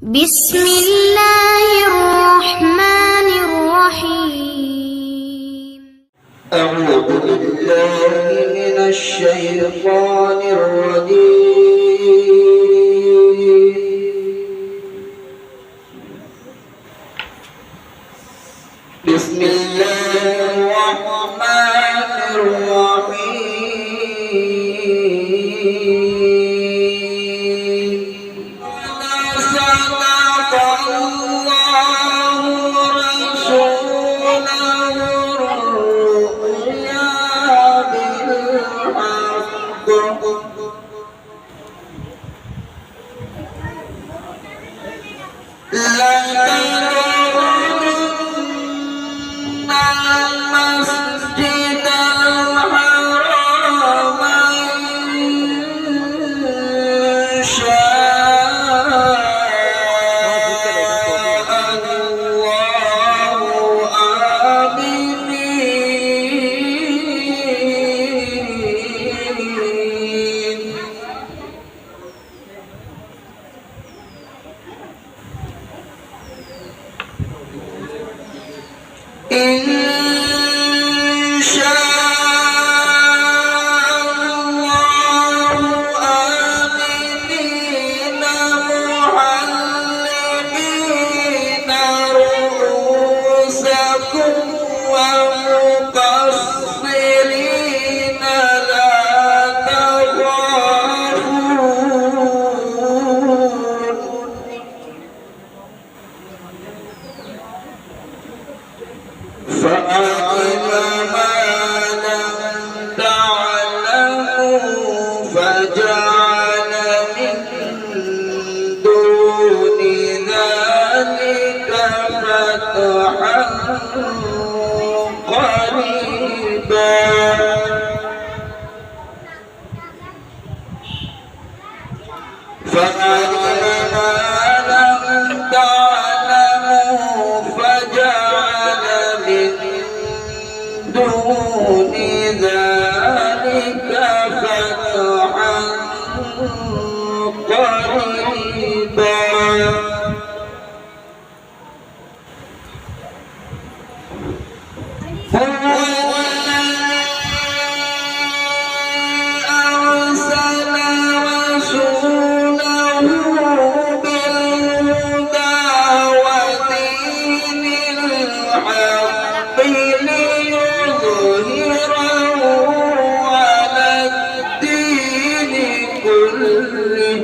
بسم الله الرحمن الرحيم. أعوذ بالله من الشيطان الرجيم. بسم الله الرحمن الرحيم. صدق الله رسوله الرؤيا بالحق لتدخلن المسجد الحرام إن شاء الله آمنين. إن شاء الله آمنين محلقين رؤوسكم ومقصرين لا تخافون فأعلم ما لم تعلموا فجعل من دون ذلك فتحا قريبا. فأعلم ما لم تعلموا فجعل من دون ذلك فتحا قريبا. هو الذي أرسل رسوله بالهدى ودين الحق ليظهره على الدين كله